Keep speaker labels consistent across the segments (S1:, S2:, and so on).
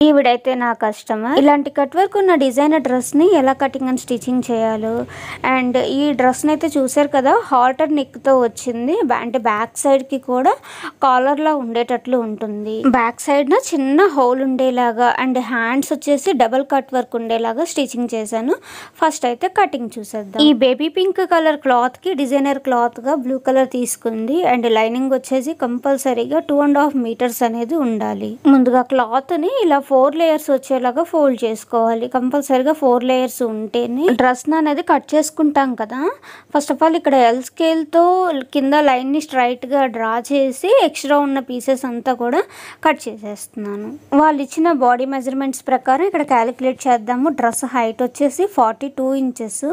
S1: ఈవిడైతే నా కస్టమర్. ఇలాంటి cut work ఉన్న డిజైనర్ డ్రెస్ని ఎలా కటింగ్ అండ్ స్టిచ్చింగ్ చేయాలో, అండ్ ఈ డ్రెస్ని అయితే చూసారు కదా, హాల్టర్ నెక్తో వచ్చింది. అంటే బ్యాక్ సైడ్కి కూడా కాలర్లా ఉండేటట్లు ఉంటుంది. బ్యాక్ సైడ్న చిన్న హోల్ ఉండేలాగా అండ్ హ్యాండ్స్ వచ్చేసి డబల్ కట్ వర్క్ ఉండేలాగా స్టిచ్చింగ్ చేశాను. ఫస్ట్ అయితే కటింగ్ చూసేద్దాం. ఈ బేబీ పింక్ కలర్ క్లాత్కి డిజైనర్ క్లాత్గా బ్లూ కలర్ తీసుకుంది. అండ్ లైనింగ్ వచ్చేసి కంపల్సరీగా 2.5 మీటర్స్ అనేది ఉండాలి. ముందుగా క్లాత్ని ఇలా 4 లేయర్స్ వచ్చేలాగా ఫోల్డ్ చేసుకోవాలి. కంపల్సరీగా 4 లేయర్స్ ఉంటేనే డ్రెస్ అనేది కట్ చేసుకుంటాం కదా. ఫస్ట్ ఆఫ్ ఆల్ ఇక్కడ ఎల్ స్కేల్తో కింద లైన్ని స్ట్రైట్గా డ్రా చేసి ఎక్స్ట్రా ఉన్న పీసెస్ అంతా కూడా కట్ చేసేస్తున్నాను. వాళ్ళు ఇచ్చిన బాడీ మెజర్మెంట్స్ ప్రకారం ఇక్కడ క్యాలిక్యులేట్ చేద్దాము. డ్రెస్ హైట్ వచ్చేసి 42 ఇంచెస్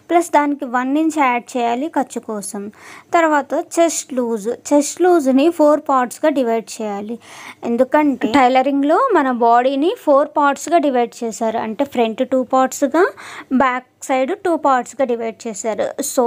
S1: ప్లస్ దానికి 1 ఇంచ్ యాడ్ చేయాలి ఖర్చు కోసం. తర్వాత చెస్ట్ లూజ్ని 4 పార్ట్స్గా డివైడ్ చేయాలి. ఎందుకంటే టైలరింగ్లో మన బాడీని 4 పార్ట్స్గా డివైడ్ చేశారు. అంటే ఫ్రంట్ 2 పార్ట్స్గా, బ్యాక్ సైడ్ 2 పార్ట్స్గా డివైడ్ చేశారు. సో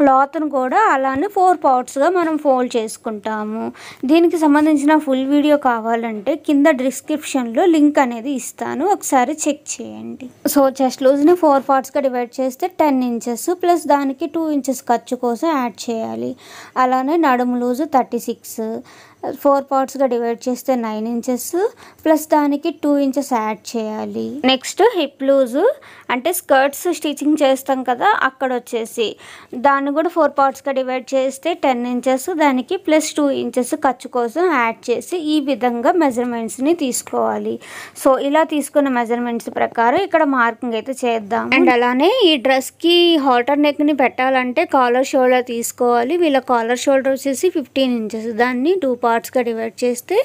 S1: క్లాత్ను కూడా అలానే 4 పార్ట్స్గా మనం ఫోల్డ్ చేసుకుంటాము. దీనికి సంబంధించిన ఫుల్ వీడియో కావాలంటే కింద డిస్క్రిప్షన్లో లింక్ అనేది ఇస్తాను, ఒకసారి చెక్ చేయండి. సో చెస్ట్ లూజ్ని 4 పార్ట్స్గా డివైడ్ చేస్తే 10 ఇంచెస్ ప్లస్ దానికి 2 ఇంచెస్ ఖర్చు కోసం యాడ్ చేయాలి. అలానే నడుము లూజు 36, 4 పార్ట్స్గా డివైడ్ చేస్తే 9 ఇంచెస్ ప్లస్ దానికి 2 ఇంచెస్ యాడ్ చేయాలి. నెక్స్ట్ హిప్ లూజు అంటే స్కర్ట్స్ స్టిచ్చింగ్ చేస్తాం కదా, అక్కడ వచ్చేసి దాన్ని కూడా 4 పార్ట్స్గా డివైడ్ చేస్తే 10 ఇంచెస్, దానికి ప్లస్ 2 ఇంచెస్ ఖర్చు కోసం యాడ్ చేసి ఈ విధంగా మెజర్మెంట్స్ని తీసుకోవాలి. సో ఇలా తీసుకున్న మెజర్మెంట్స్ ప్రకారం ఇక్కడ మార్కింగ్ అయితే చేద్దాం. అండ్ అలానే ఈ డ్రెస్కి హాల్టర్ నెక్ని పెట్టాలంటే కాలర్ షోల్డర్ తీసుకోవాలి. వీళ్ళ కాలర్ షోల్డర్ వచ్చేసి 15 ఇంచెస్, దాన్ని 2 పార్ట్స్గా డివైడ్ చేస్తే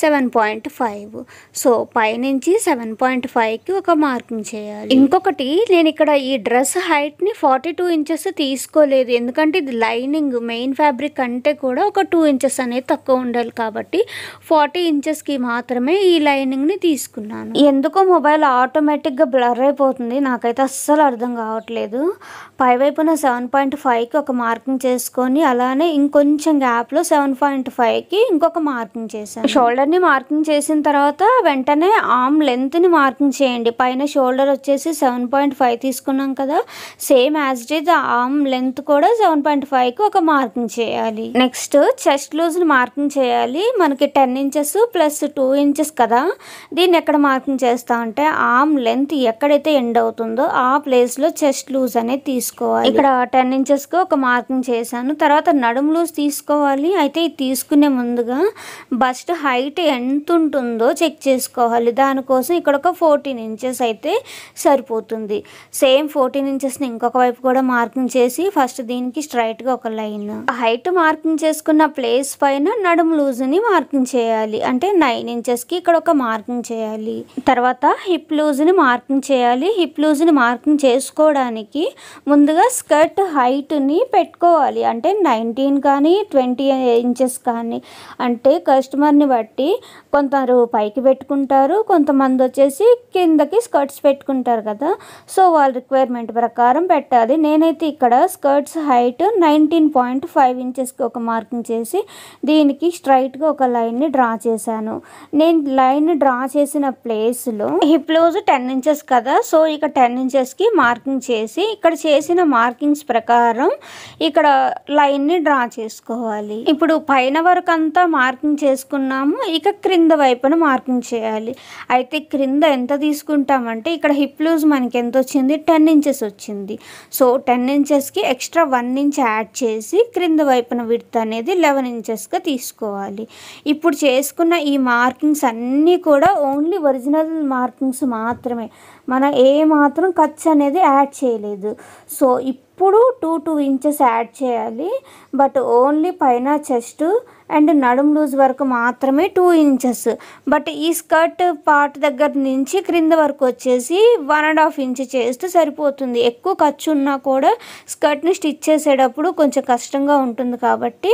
S1: 7.5. సో పైనుంచి 7.5కి ఒక మార్కింగ్ చేయాలి. ఇంకొకటి, నేను ఇక్కడ ఈ డ్రెస్ హైట్ని 42 ఇంచెస్ తీసుకోలేదు. ఎందుకంటే ఇది లైనింగ్, మెయిన్ ఫ్యాబ్రిక్ అంటే కూడా ఒక 2 ఇంచెస్ అనేది తక్కువ ఉండాలి కాబట్టి 40 ఇంచెస్కి మాత్రమే ఈ లైనింగ్ని తీసుకున్నాను. ఎందుకో మొబైల్ ఆటోమేటిక్గా బ్లర్ అయిపోతుంది, నాకైతే అస్సలు అర్థం కావట్లేదు. పైవైపున 7.5కి ఒక మార్కింగ్ చేసుకొని అలానే ఇంకొంచెం గ్యాప్లో 7.5కి ఇంకొక మార్కింగ్ చేశాను. షోల్డర్ని మార్కింగ్ చేసిన తర్వాత వెంటనే ఆర్మ్ లెంత్ని మార్కింగ్ చేయండి. పైన షోల్డర్ వచ్చేసి 7.5 తీసుకున్నాం కదా, same as it is arm length కూడా 7.5కి ఒక మార్కింగ్ చేయాలి. నెక్స్ట్ చెస్ట్ లూజ్ని మార్కింగ్ చేయాలి. మనకి 10 ఇంచెస్ ప్లస్ 2 ఇంచెస్ కదా, దీన్ని ఎక్కడ మార్కింగ్ చేస్తామంటే ఆర్మ్ లెంత్ ఎక్కడైతే ఎండ్ అవుతుందో ఆ ప్లేస్లో చెస్ట్ లూజ్ అనేది తీసుకోవాలి. ఇక్కడ 10 ఇంచెస్కి ఒక మార్కింగ్ చేశాను. తర్వాత నడుము లూజ్ తీసుకోవాలి. అయితే ఇది తీసుకునే ముందుగా బస్ట్ హైట్ ఎంత ఉంటుందో చెక్ చేసుకోవాలి. దానికోసం ఇక్కడ ఒక 14 ఇంచెస్ అయితే సరిపోతుంది. సేమ్ 14 ఇంచెస్ని ఇంకొక వైపు కూడా మార్కింగ్ చేసి ఫస్ట్ దీనికి స్ట్రైట్గా ఒక లైన్, హైట్ మార్కింగ్ చేసుకున్న ప్లేస్ పైన నడుము లూజ్ని మార్కింగ్ చేయాలి. అంటే 9 ఇంచెస్కి ఇక్కడ ఒక మార్కింగ్ చేయాలి. తర్వాత హిప్ లూజ్ని మార్కింగ్ చేయాలి. హిప్ లూజ్ని మార్కింగ్ చేసుకోవడానికి ముందుగా స్కర్ట్ హైట్ని పెట్టుకోవాలి. అంటే 19 కానీ 20 ఇంచెస్ కానీ, అంటే కస్టమర్ని బట్టి కొందరు పైకి పెట్టుకుంటారు, కొంతమంది వచ్చేసి కిందకి స్కర్ట్స్ పెట్టుకుంటారు కదా. సో వాళ్ళ రిక్వైర్మెంట్ ప్రకారం పెట్టాలి. నేనైతే ఇక్కడ స్కర్ట్స్ హైట్ 19.5 ఇంచెస్కి ఒక మార్కింగ్ చేసి దీనికి స్ట్రైట్గా ఒక లైన్ని డ్రా చేశాను. నేను లైన్ డ్రా చేసిన ప్లేస్లో హిప్ లూజ్ 10 ఇంచెస్ కదా, సో ఇక 10 ఇంచెస్కి మార్కింగ్ చేసి ఇక్కడ చేసిన మార్కింగ్స్ ప్రకారం ఇక్కడ లైన్ని డ్రా చేసుకోవాలి. ఇప్పుడు పైన వరకు అంతా మార్కింగ్ చేసుకున్నాము, ఇక క్రింద వైపున మార్కింగ్ చేయాలి. అయితే క్రింద ఎంత తీసుకుంటామంటే ఇక్కడ హిప్ లూజ్ మనకి ఎంత వచ్చింది, 10 ఇంచెస్ వచ్చింది. సో 10 ఇంచెస్కి ఎక్స్ట్రా 1 ఇంచ్ యాడ్ చేసి క్రింద వైపున విడ్త్ అనేది 11 ఇంచెస్గా తీసుకోవాలి. ఇప్పుడు చేసుకున్న ఈ మార్కింగ్స్ అన్నీ కూడా ఓన్లీ ఒరిజినల్ మార్కింగ్స్ మాత్రమే, మనం ఏ మాత్రం ఖర్చు అనేది యాడ్ చేయలేదు. సో ఇప్పుడు 2 ఇంచెస్ యాడ్ చేయాలి. బట్ ఓన్లీ పైన చెస్ట్ అండ్ నడుము లూజ్ వరకు మాత్రమే 2 ఇంచెస్. బట్ ఈ స్కర్ట్ పార్ట్ దగ్గర నుంచి క్రింద వరకు వచ్చేసి 1.5 ఇంచ్ చేస్తే సరిపోతుంది. ఎక్కువ ఖర్చు ఉన్నా కూడా స్కర్ట్ని స్టిచ్ చేసేటప్పుడు కొంచెం కష్టంగా ఉంటుంది కాబట్టి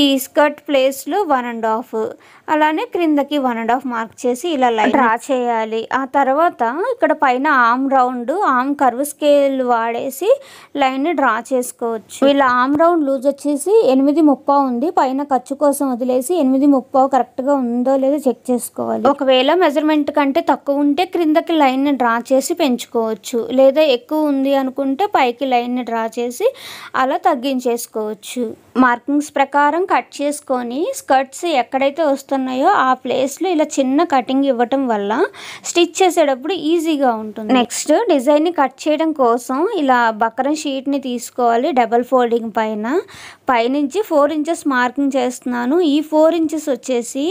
S1: ఈ స్కర్ట్ ప్లేస్లో 1.5, అలానే క్రిందకి 1.5 మార్క్ చేసి ఇలా లైన్ డ్రా చేయాలి. ఆ తర్వాత ఇక్కడ పైన arm round, arm curve scale వాడేసి లైన్ లైన్ని డ్రా చేసుకోవచ్చు. వీళ్ళ ఆమ్ రౌండ్ లూజ్ వచ్చేసి 8.30 ఉంది. పైన ఖర్చు కోసం వదిలేసి 8.30 కరెక్ట్గా ఉందో లేదో చెక్ చేసుకోవాలి. ఒకవేళ మెజర్మెంట్ కంటే తక్కువ ఉంటే క్రిందకి లైన్ని డ్రా చేసి పెంచుకోవచ్చు, లేదా ఎక్కువ ఉంది అనుకుంటే పైకి లైన్ని డ్రా చేసి అలా తగ్గించేసుకోవచ్చు. మార్కింగ్స్ ప్రకారం కట్ చేసుకొని స్కర్ట్స్ ఎక్కడైతే వస్తున్నాయో ఆ ప్లేస్లో ఇలా చిన్న కటింగ్ ఇవ్వటం వల్ల స్టిచ్ చేసేటప్పుడు ఈజీగా ఉంటుంది. నెక్స్ట్ డిజైన్ని కట్ చేయడం కోసం ఇలా బక్రం షీట్ని తీసుకోవాలి. డబల్ ఫోల్డింగ్ పైనుంచి 4 ఇంచెస్ మార్కింగ్ చేస్తున్నాను. ఈ 4 ఇంచెస్ వచ్చేసి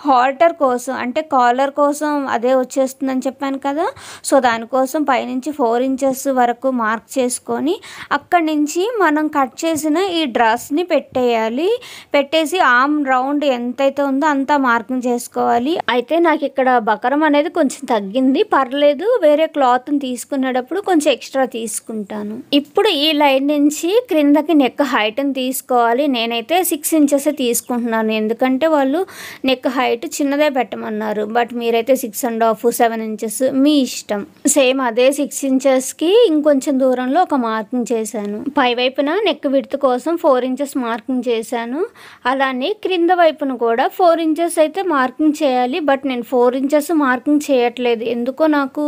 S1: హాల్టర్ కోసం, అంటే కాలర్ కోసం అదే వచ్చేస్తుందని చెప్పాను కదా. సో దానికోసం పైనుంచి 4 ఇంచెస్ వరకు మార్క్ చేసుకొని అక్కడి నుంచి మనం కట్ చేసిన ఈ డ్రెస్ని పెట్టేసి ఆమ్ రౌండ్ ఎంతైతే ఉందో అంతా మార్కింగ్ చేసుకోవాలి. అయితే నాకు ఇక్కడ బకరం అనేది కొంచెం తగ్గింది, పర్లేదు, వేరే క్లాత్ని తీసుకునేటప్పుడు కొంచెం ఎక్స్ట్రా తీసుకుంటాను. ఇప్పుడు ఈ లైన్ నుంచి క్రిందకి నెక్ హైట్ని తీసుకోవాలి. నేనైతే 6 ఇంచెస్ తీసుకుంటున్నాను, ఎందుకంటే వాళ్ళు నెక్ హైట్ చిన్నదే పెట్టమన్నారు. బట్ మీరైతే 6.5, 7 ఇంచెస్ మీ ఇష్టం. సేమ్ అదే 6 ఇంచెస్కి ఇంకొంచెం దూరంలో ఒక మార్కింగ్ చేశాను. పై వైపున నెక్ విడ్త్ కోసం 4 ఇంచెస్ మార్కింగ్ చేశాను. అలానే క్రింద వైపున కూడా 4 ఇంచెస్ అయితే మార్కింగ్ చేయాలి. బట్ నేను 4 ఇంచెస్ మార్కింగ్ చేయట్లేదు, ఎందుకో నాకు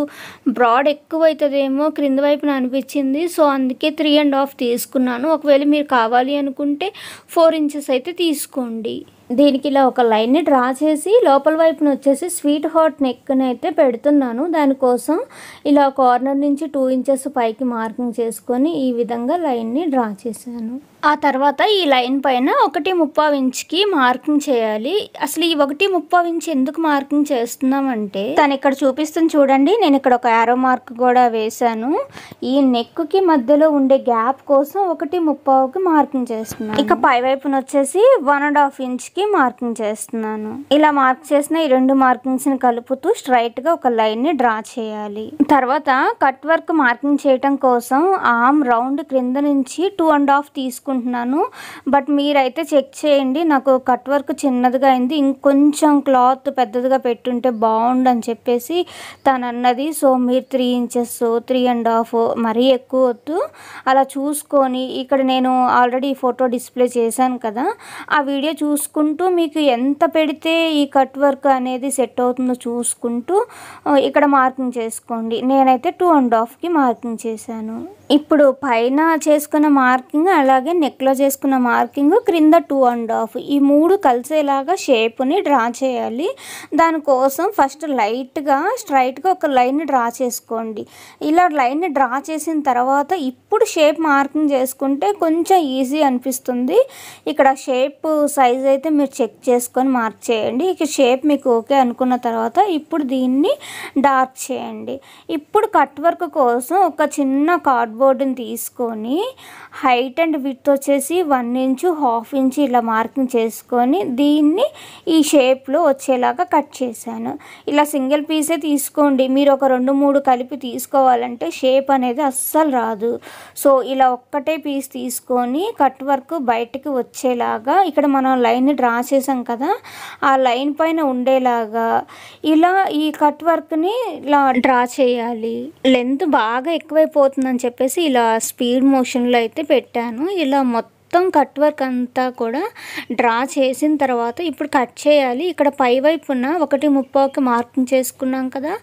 S1: బ్రాడ్ ఎక్కువ అవుతుందేమో క్రింద వైపున అనిపించింది. సో అందుకే 3.5 తీసుకున్నాను. ఒకవేళ మీరు కావాలి అనుకుంటే 4 ఇంచెస్ అయితే తీసుకోండి. దీనికి ఇలా ఒక లైన్ని డ్రా చేసి లోపల వైపున వచ్చేసి స్వీట్ హార్ట్ నెక్ని అయితే పెడుతున్నాను. దానికోసం ఇలా కార్నర్ నుంచి 2 ఇంచెస్ పైకి మార్కింగ్ చేసుకొని ఈ విధంగా లైన్ని డ్రా చేశాను. ఆ తర్వాత ఈ లైన్ పైన 1.30 ఇంచ్కి మార్కింగ్ చేయాలి. అసలు ఈ 1.30 ఇంచ్ ఎందుకు మార్కింగ్ చేస్తున్నామంటే తను ఇక్కడ చూపిస్తుంది చూడండి, నేను ఇక్కడ ఒక యారో మార్క్ కూడా వేశాను. ఈ నెక్కి మధ్యలో ఉండే గ్యాప్ కోసం 1.30కి మార్కింగ్ చేస్తున్నాను. ఇక పై వైపున వచ్చేసి 1.5 ఇంచ్కి మార్కింగ్ చేస్తున్నాను. ఇలా మార్క్ చేసిన ఈ 2 మార్కింగ్స్ని కలుపుతూ స్ట్రైట్గా ఒక లైన్ని డ్రా చేయాలి. తర్వాత కట్ వర్క్ మార్కింగ్ చేయటం కోసం ఆమ్ రౌండ్ క్రింద నుంచి 2.5 తీసుకుంటున్నాను. బట్ మీరైతే చెక్ చేయండి, నాకు కట్ వర్క్ చిన్నదిగా అయింది, ఇంకొంచెం క్లాత్ పెద్దదిగా పెట్టుంటే బాగుండు అని చెప్పేసి తను అన్నది. సో మీరు 3 ఇంచెస్ 3.5 మరీ ఎక్కువ వద్దు, అలా చూసుకొని ఇక్కడ నేను ఆల్రెడీ ఫోటో డిస్ప్లే చేశాను కదా, ఆ వీడియో చూసుకుంటూ మీకు ఎంత పెడితే ఈ కట్ వర్క్ అనేది సెట్ అవుతుందో చూసుకుంటూ ఇక్కడ మార్కింగ్ చేసుకోండి. నేనైతే 2.5కి మార్కింగ్ చేశాను. ఇప్పుడు పైన చేసుకున్న మార్కింగ్, అలాగే నెక్లో చేసుకున్న మార్కింగ్, క్రింద 2.5 ఈ 3 కలిసేలాగా షేప్ని డ్రా చేయాలి. దానికోసం ఫస్ట్ లైట్గా స్ట్రైట్గా ఒక లైన్ డ్రా చేసుకోండి. ఇలా లైన్ డ్రా చేసిన తర్వాత ఇప్పుడు షేప్ మార్కింగ్ చేసుకుంటే కొంచెం ఈజీ అనిపిస్తుంది. ఇక్కడ షేప్ సైజ్ అయితే మీరు చెక్ చేసుకొని మార్క్ చేయండి. ఇక షేప్ మీకు ఓకే అనుకున్న తర్వాత ఇప్పుడు దీన్ని డార్క్ చేయండి. ఇప్పుడు కట్ వర్క్ కోసం ఒక చిన్న కార్డ్బోర్డ్ని తీసుకొని హైట్ అండ్ విడ్త్ వచ్చేసి 1 ఇంచ్ 1/2 ఇంచ్ ఇలా మార్కింగ్ చేసుకొని దీన్ని ఈ షేప్లో వచ్చేలాగా కట్ చేశాను. ఇలా సింగిల్ పీసే తీసుకోండి, మీరు ఒక 2-3 కలిపి తీసుకోవాలంటే షేప్ అనేది అస్సలు రాదు. సో ఇలా ఒక్కటే పీస్ తీసుకొని కట్ వర్క్ బయటకు వచ్చేలాగా ఇక్కడ మనం లైన్ని డ్రా చేసాం కదా, ఆ లైన్ పైన ఉండేలాగా ఇలా ఈ కట్ వర్క్ని ఇలా డ్రా చేయాలి. లెంత్ బాగా ఎక్కువైపోతుందని చెప్పేసి ఇలా స్పీడ్ మోషన్లో అయితే పెట్టాను. ఇలా మొత్తం కట్ వర్క్ అంతా కూడా డ్రా చేసిన తర్వాత ఇప్పుడు కట్ చేయాలి. ఇక్కడ పై వైపున 1.30కి మార్కింగ్ చేసుకున్నాం కదా,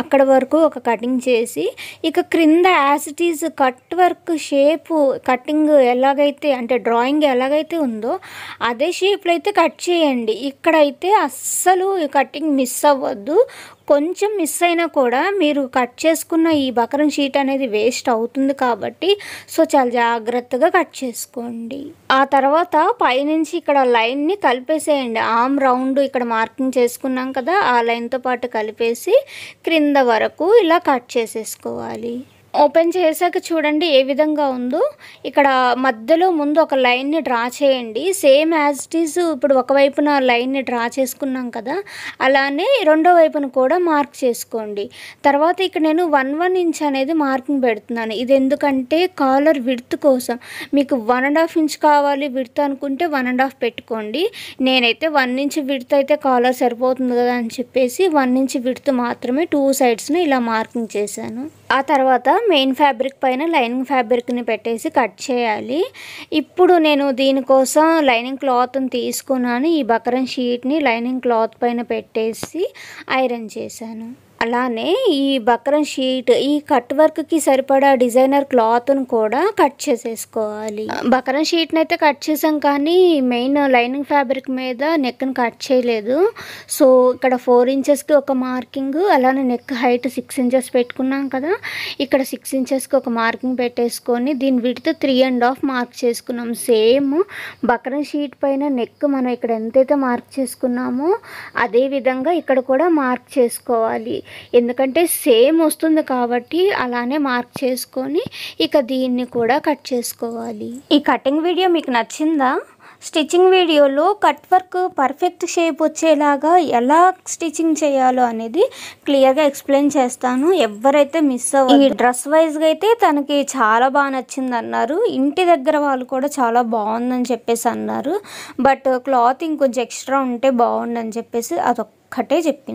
S1: అక్కడ వరకు ఒక కటింగ్ చేసి ఇక క్రింద as it is cut work shape cutting ఎలాగైతే అంటే డ్రాయింగ్ ఎలాగైతే ఉందో అదే షేప్లో అయితే కట్ చేయండి. ఇక్కడైతే అస్సలు కటింగ్ మిస్ అవ్వద్దు. కొంచెం మిస్ అయినా కూడా మీరు కట్ చేసుకున్న ఈ బకరం షీట్ అనేది వేస్ట్ అవుతుంది కాబట్టి సో చాలా జాగ్రత్తగా కట్ చేసుకోండి. ఆ తర్వాత పైనుంచి ఇక్కడ లైన్ని కలిపేసేయండి. ఆమ్ రౌండ్ ఇక్కడ మార్కింగ్ చేసుకున్నాం కదా, ఆ లైన్తో పాటు కలిపేసి క్రింద వరకు ఇలా కట్ చేసేసుకోవాలి. ఓపెన్ చేశాక చూడండి ఏ విధంగా ఉందో. ఇక్కడ మధ్యలో ముందు ఒక లైన్ని డ్రా చేయండి. సేమ్ యాజ్ ఇట్ ఈజ్ ఇప్పుడు ఒకవైపున లైన్ని డ్రా చేసుకున్నాం కదా, అలానే రెండో వైపున కూడా మార్క్ చేసుకోండి. తర్వాత ఇక్కడ నేను 1 ఇంచ్ అనేది మార్కింగ్ పెడుతున్నాను. ఇది ఎందుకంటే కాలర్ విడ్త్ కోసం. మీకు 1.5 ఇంచ్ కావాలి విడ్త్ అనుకుంటే 1.5 పెట్టుకోండి. నేనైతే 1 ఇంచ్ విడ్త్ అయితే కాలర్ సరిపోతుంది కదా అని చెప్పేసి 1 ఇంచ్ విడ్త్ మాత్రమే 2 సైడ్స్ని ఇలా మార్కింగ్ చేశాను. ఆ తర్వాత మెయిన్ ఫ్యాబ్రిక్ పైన లైనింగ్ ఫ్యాబ్రిక్ని పెట్టేసి కట్ చేయాలి. ఇప్పుడు నేను దీనికోసం లైనింగ్ క్లాత్ని తీసుకున్నాను. ఈ బకరం షీట్ని లైనింగ్ క్లాత్ పైన పెట్టేసి ఐరన్ చేశాను. అలానే ఈ బకరం షీట్ ఈ కట్ వర్క్కి సరిపడా డిజైనర్ క్లాత్ను కూడా కట్ చేసేసుకోవాలి. బకరం షీట్ని అయితే కట్ చేసాం, కానీ మెయిన్ లైనింగ్ ఫ్యాబ్రిక్ మీద నెక్ని కట్ చేయలేదు. సో ఇక్కడ 4 ఇంచెస్కి ఒక మార్కింగ్, అలానే నెక్ హైట్ 6 ఇంచెస్ పెట్టుకున్నాం కదా, ఇక్కడ 6 ఇంచెస్కి ఒక మార్కింగ్ పెట్టేసుకొని దీని విడ్త్ 3.5 మార్క్ చేసుకున్నాం. సేమ్ బకరం షీట్ పైన నెక్ మనం ఇక్కడ ఎంతైతే మార్క్ చేసుకున్నామో అదే విధంగా ఇక్కడ కూడా మార్క్ చేసుకోవాలి. ఎందుకంటే సేమ్ వస్తుంది కాబట్టి అలానే మార్క్ చేసుకొని ఇక దీన్ని కూడా కట్ చేసుకోవాలి. ఈ కటింగ్ వీడియో మీకు నచ్చిందా? స్టిచ్చింగ్ వీడియోలో కట్ వర్క్ పర్ఫెక్ట్ షేప్ వచ్చేలాగా ఎలా స్టిచ్చింగ్ చేయాలో అనేది క్లియర్గా ఎక్స్ప్లెయిన్ చేస్తాను. ఎవరైతే మిస్ అవ్వదు. ఈ డ్రెస్ వైజ్గా అయితే తనకి చాలా బాగా నచ్చింది అన్నారు. ఇంటి దగ్గర వాళ్ళు కూడా చాలా బాగుందని చెప్పేసి అన్నారు. బట్ క్లాత్ ఇంకొంచెం ఎక్స్ట్రా ఉంటే బాగుండని చెప్పేసి అదొక్కటే చెప్పింది.